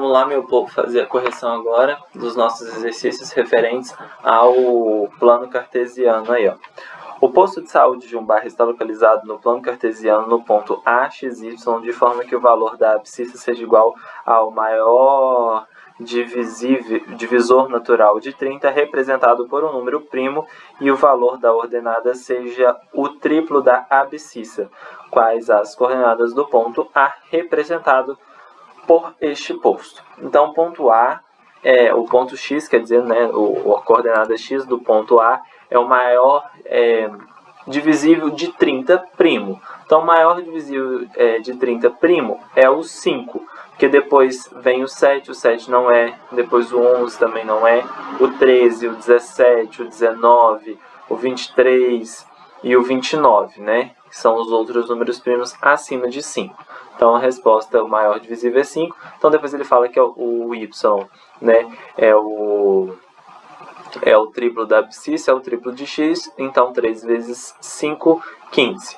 Vamos lá, meu povo, fazer a correção agora dos nossos exercícios referentes ao plano cartesiano aí, ó. O posto de saúde de um bairro está localizado no plano cartesiano no ponto A, x, y, de forma que o valor da abscissa seja igual ao maior divisor natural de 30, representado por um número primo, e o valor da ordenada seja o triplo da abscissa, quais as coordenadas do ponto A, representado por este posto. Então, ponto A é o ponto X, quer dizer, né, a coordenada X do ponto A é o maior divisível de 30 primo. Então, o maior divisível de 30 primo é o 5, porque depois vem o 7 não é, depois o 11 também não é, o 13, o 17, o 19, o 23 e o 29, né? Que são os outros números primos acima de 5. Então, a resposta, o maior divisível é 5. Então, depois ele fala que o y, né, é o triplo da abscissa, é o triplo de x. Então, 3 vezes 5, 15.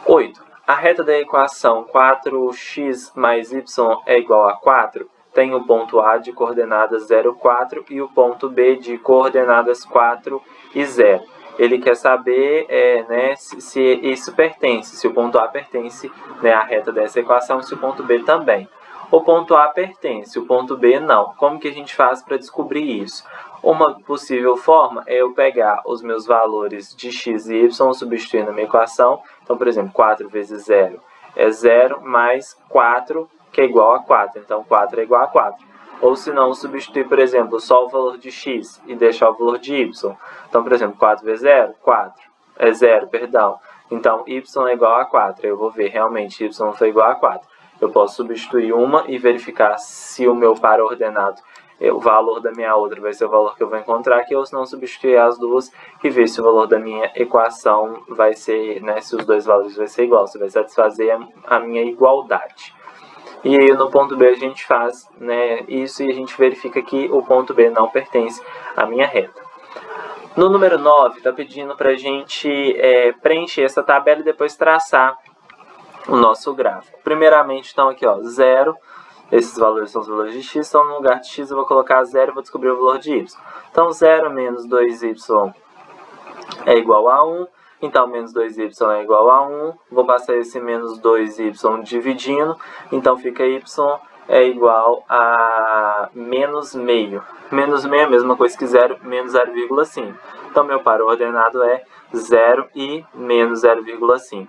8. A reta da equação 4x mais y é igual a 4 tem o ponto A de coordenadas 0, 4 e o ponto B de coordenadas 4 e 0. Ele quer saber né, se isso pertence, se o ponto A pertence, né, à reta dessa equação, e se o ponto B também. O ponto A pertence, o ponto B não. Como que a gente faz para descobrir isso? Uma possível forma é eu pegar os meus valores de x e y, substituir na minha equação. Então, por exemplo, 4 vezes 0 é 0, mais 4, que é igual a 4. Então, 4 é igual a 4. Ou se não, substituir, por exemplo, só o valor de x e deixar o valor de y. Então, por exemplo, 4 vezes 0, 4. É 0, perdão. Então, y é igual a 4. Eu vou ver, realmente, y foi igual a 4. Eu posso substituir uma e verificar se o meu par ordenado, o valor da minha outra vai ser o valor que eu vou encontrar aqui, ou se não, substituir as duas e ver se o valor da minha equação vai ser, né, se os dois valores vai ser igual, se vai satisfazer a minha igualdade. E aí no ponto B a gente faz, né, isso e a gente verifica que o ponto B não pertence à minha reta. No número 9, está pedindo para a gente preencher essa tabela e depois traçar o nosso gráfico. Primeiramente, então aqui, ó, 0, esses valores são os valores de x, então no lugar de x eu vou colocar 0 e vou descobrir o valor de y. Então 0 menos 2y é igual a 1. Então, menos 2y é igual a 1. Vou passar esse menos 2y dividindo. Então, fica y é igual a menos meio. Menos meio é a mesma coisa que 0 menos 0,5. Então, meu par ordenado é 0 e menos 0,5.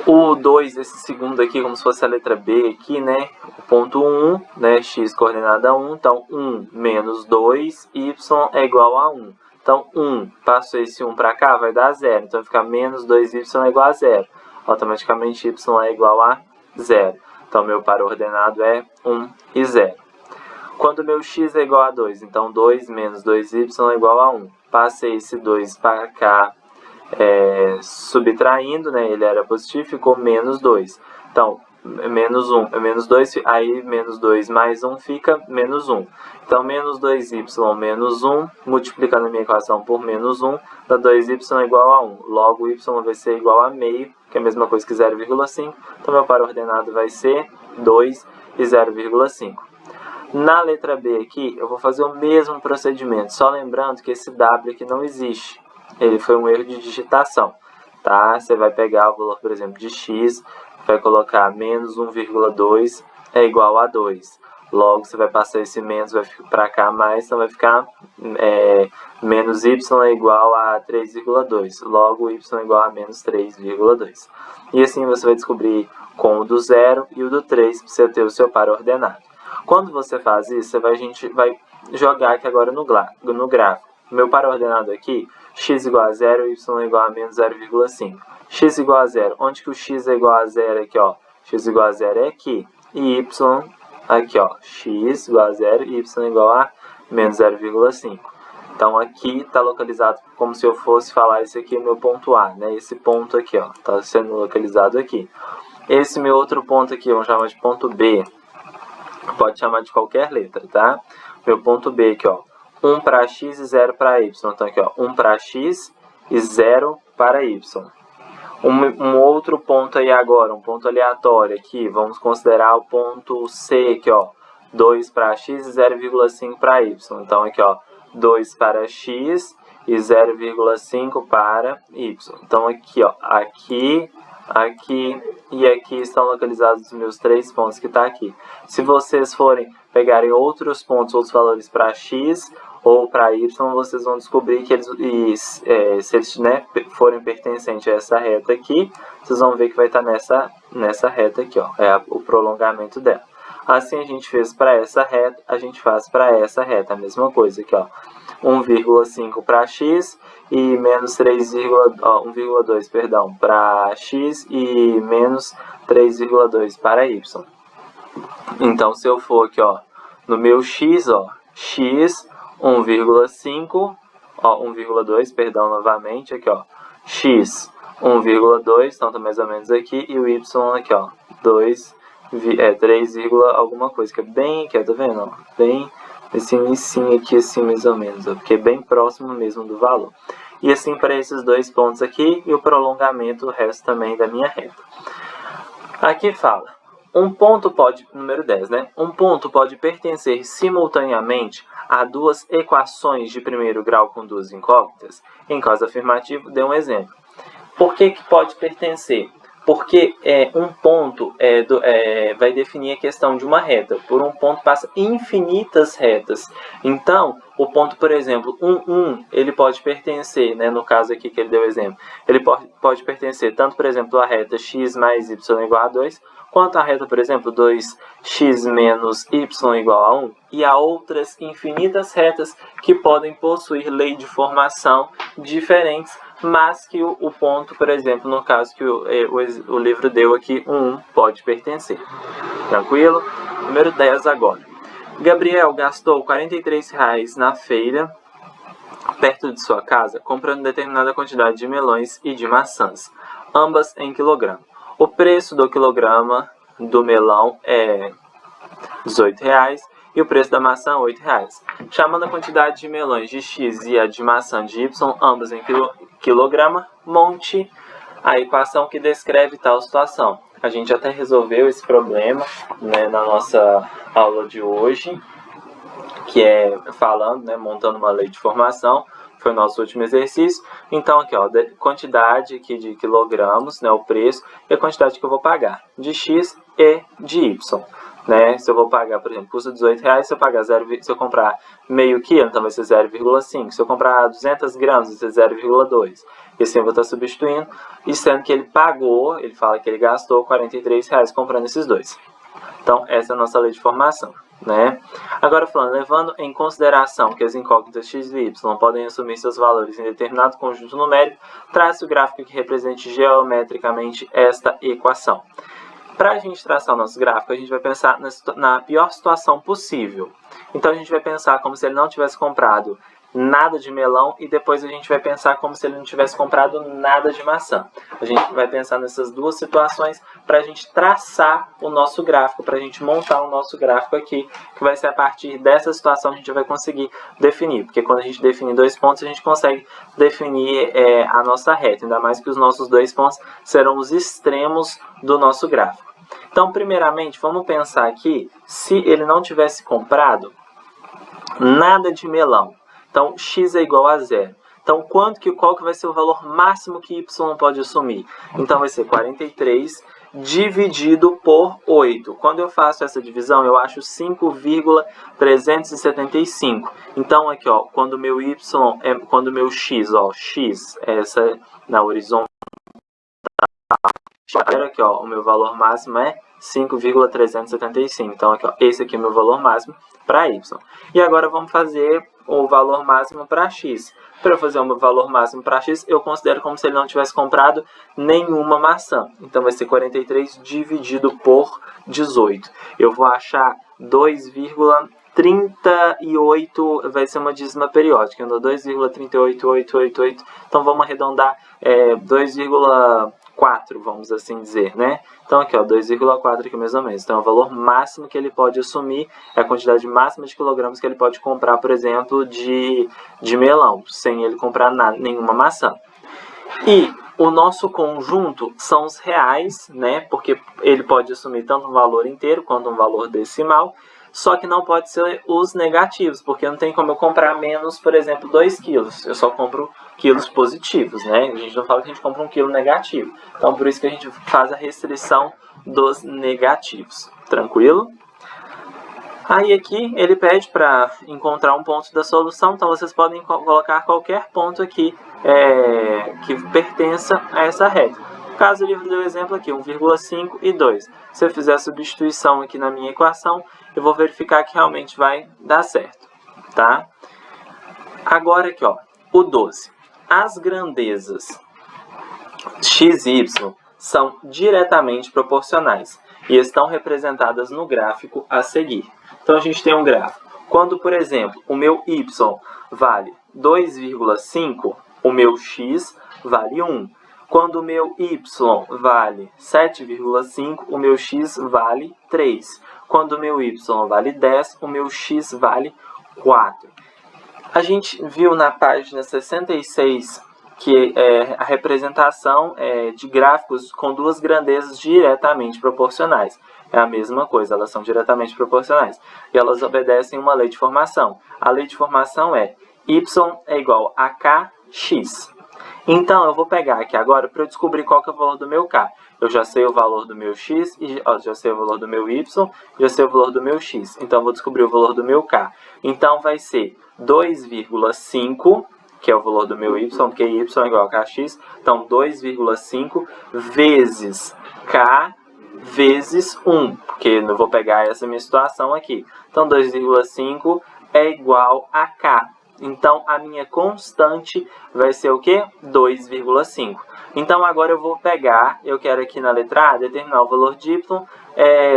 O 2, esse segundo aqui, como se fosse a letra B aqui, né? O ponto 1, né? X coordenada 1. Então, 1 menos 2, y é igual a 1. Então, 1, passo esse 1 para cá, vai dar 0. Então, fica menos 2y é igual a 0. Automaticamente, y é igual a 0. Então, meu par ordenado é 1 e 0. Quando meu x é igual a 2, então 2 menos 2y é igual a 1. Passei esse 2 para cá, subtraindo, né? Ele era positivo, ficou menos 2. Então, menos 1 é menos 2, aí menos 2 mais 1 fica menos 1. Então, menos 2y menos 1, multiplicando a minha equação por menos 1, dá 2y igual a 1. Logo, y vai ser igual a meio, que é a mesma coisa que 0,5. Então, meu par ordenado vai ser 2 e 0,5. Na letra B aqui, eu vou fazer o mesmo procedimento, só lembrando que esse w aqui não existe. Ele foi um erro de digitação, tá? Você vai pegar o valor, por exemplo, de x, vai colocar menos 1,2 é igual a 2. Logo, você vai passar esse menos, vai ficar para cá mais, então vai ficar menos y é igual a 3,2. Logo, y é igual a menos 3,2. E assim você vai descobrir com o do 0 e o do 3 para você ter o seu par ordenado. Quando você faz isso, a gente vai jogar aqui agora no gráfico. Meu par ordenado aqui, x igual a 0 e y igual a menos 0,5. X igual a 0. Onde que o x é igual a 0 aqui, ó? X igual a 0 é aqui. E y aqui, ó. X igual a 0 e y igual a menos 0,5. Então, aqui está localizado como se eu fosse falar esse aqui é meu ponto A, né? Esse ponto aqui, ó, está sendo localizado aqui. Esse meu outro ponto aqui, vamos chamar de ponto B. Pode chamar de qualquer letra, tá? Meu ponto B aqui, ó. 1 para x e 0 para y. Então, aqui, ó, 1 para x e 0 para y. Um outro ponto aí agora, um ponto aleatório aqui, vamos considerar o ponto C aqui, ó. 2 para x e 0,5 para y. Então, aqui, ó, 2 para x e 0,5 para y. Então, aqui, ó, aqui e aqui estão localizados os meus 3 pontos que está aqui. Se vocês forem pegarem outros pontos, outros valores para x ou para y, vocês vão descobrir que eles, se eles, né, forem pertencentes a essa reta aqui, vocês vão ver que vai estar nessa reta aqui, ó, o prolongamento dela. Assim a gente fez para essa reta, a gente faz para essa reta, a mesma coisa aqui, ó. 1,5 para x e menos 1,2, perdão, para x e menos 3,2 para y. Então, se eu for aqui, ó, no meu x, ó, x 1,5, ó, 1,2, perdão, novamente, aqui, ó, x 1,2, então tá mais ou menos aqui, e o y aqui, ó, 3, alguma coisa, que é bem aqui, ó, tá vendo, ó, bem esse inicinho aqui, assim, mais ou menos, ó, porque é bem próximo mesmo do valor. E assim para esses 2 pontos aqui, e o prolongamento, o resto também da minha reta. Aqui fala, número 10, né? Um ponto pode pertencer simultaneamente a 2 equações de primeiro grau com 2 incógnitas? Em caso afirmativo, dê um exemplo. Por que pode pertencer? Porque um ponto vai definir a questão de uma reta. Por um ponto passa infinitas retas. Então, o ponto, por exemplo, 1, ele pode pertencer, né, no caso aqui que ele deu exemplo, ele pode pertencer tanto, por exemplo, a reta x mais y igual a 2, quanto a reta, por exemplo, 2x menos y igual a 1, e há outras infinitas retas que podem possuir lei de formação diferentes, mas que o ponto, por exemplo, no caso que o livro deu aqui, 1 pode pertencer. Tranquilo? Número 10 agora. Gabriel gastou R$ 43 na feira, perto de sua casa, comprando determinada quantidade de melões e de maçãs, ambas em quilograma. O preço do quilograma do melão é R$ 18 e o preço da maçã R$ 8. Chamando a quantidade de melões de x e a de maçã de y, ambas em quilograma, monte a equação que descreve tal situação. A gente até resolveu esse problema, né, na nossa aula de hoje, que é falando, né, montando uma lei de formação. Foi o nosso último exercício. Então, aqui, ó, quantidade aqui de quilogramos, né, o preço, e a quantidade que eu vou pagar de x e de y. Né? Se eu vou pagar, por exemplo, custa R$ 18, se eu comprar meio quilo, então vai ser 0,5. Se eu comprar 200 gramas, vai ser 0,2. E assim eu vou estar substituindo, e sendo que ele pagou, ele fala que ele gastou R$ 43 comprando esses dois. Então, essa é a nossa lei de formação. Né? Agora falando, levando em consideração que as incógnitas x e y podem assumir seus valores em determinado conjunto numérico, trace o gráfico que represente geometricamente esta equação. Para a gente traçar o nosso gráfico, a gente vai pensar na pior situação possível. Então a gente vai pensar como se ele não tivesse comprado nada de melão e depois a gente vai pensar como se ele não tivesse comprado nada de maçã. A gente vai pensar nessas duas situações para a gente traçar o nosso gráfico, para a gente montar o nosso gráfico aqui, que vai ser a partir dessa situação a gente vai conseguir definir. Porque quando a gente define 2 pontos, a gente consegue definir a nossa reta, ainda mais que os nossos 2 pontos serão os extremos do nosso gráfico. Então, primeiramente, vamos pensar aqui, se ele não tivesse comprado nada de melão. Então, x é igual a 0. Então, qual que vai ser o valor máximo que y pode assumir? Então, vai ser 43 dividido por 8. Quando eu faço essa divisão, eu acho 5,375. Então, aqui, ó, quando o meu x, ó, x, essa na horizontal, aqui, ó, o meu valor máximo é 5,375. Então, aqui, ó, esse aqui é o meu valor máximo para y. E agora vamos fazer o valor máximo para x. Para eu fazer o valor máximo para x, eu considero como se ele não tivesse comprado nenhuma maçã. Então, vai ser 43 dividido por 18. Eu vou achar 2,38, vai ser uma dízima periódica. 2,38888. Então, vamos arredondar 2,4, vamos assim dizer, né? Então, aqui, ó, 2,4 aqui mais ou menos. Então, é o valor máximo que ele pode assumir, é a quantidade máxima de quilogramas que ele pode comprar, por exemplo, de melão, sem ele comprar nenhuma maçã. E o nosso conjunto são os reais, né? Porque ele pode assumir tanto um valor inteiro quanto um valor decimal. Só que não pode ser os negativos, porque não tem como eu comprar menos, por exemplo, 2 quilos. Eu só compro quilos positivos, né? A gente não fala que a gente compra 1 quilo negativo. Então, por isso que a gente faz a restrição dos negativos. Tranquilo? Aí aqui ele pede para encontrar um ponto da solução, então vocês podem colocar qualquer ponto aqui que pertença a essa reta. No caso, o livro deu exemplo aqui, 1,5 e 2. Se eu fizer a substituição aqui na minha equação, eu vou verificar que realmente vai dar certo, tá? Agora aqui, ó, o 12. As grandezas x e y são diretamente proporcionais e estão representadas no gráfico a seguir. Então, a gente tem um gráfico. Quando, por exemplo, o meu y vale 2,5, o meu x vale 1. Quando o meu y vale 7,5, o meu x vale 3. Quando o meu y vale 10, o meu x vale 4. A gente viu na página 66 que a representação de gráficos com duas grandezas diretamente proporcionais. É a mesma coisa, elas são diretamente proporcionais. E elas obedecem uma lei de formação. A lei de formação é y é igual a kx. Então, eu vou pegar aqui agora para eu descobrir qual que é o valor do meu k. Eu já sei o valor do meu x, já sei o valor do meu y, já sei o valor do meu x. Então, eu vou descobrir o valor do meu k. Então, vai ser 2,5, que é o valor do meu y, porque y é igual a kx. Então, 2,5 vezes k vezes 1, porque eu vou pegar essa minha situação aqui. Então, 2,5 é igual a k. Então, a minha constante vai ser o quê? 2,5. Então, agora eu vou pegar, eu quero aqui na letra A, determinar o valor de y,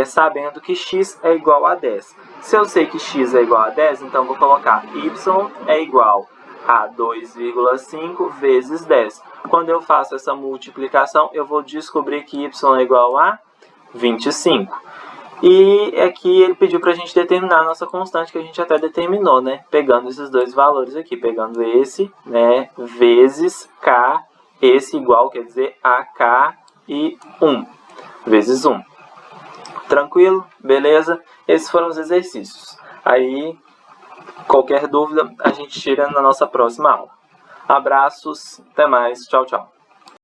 sabendo que x é igual a 10. Se eu sei que x é igual a 10, então eu vou colocar y é igual a 2,5 vezes 10. Quando eu faço essa multiplicação, eu vou descobrir que y é igual a 25. E aqui ele pediu para a gente determinar a nossa constante, que a gente até determinou, né? Pegando esses dois valores aqui, pegando esse, né, vezes k, esse igual, quer dizer, a k e 1, vezes 1. Tranquilo? Beleza? Esses foram os exercícios. Aí, qualquer dúvida, a gente tira na nossa próxima aula. Abraços, até mais, tchau, tchau.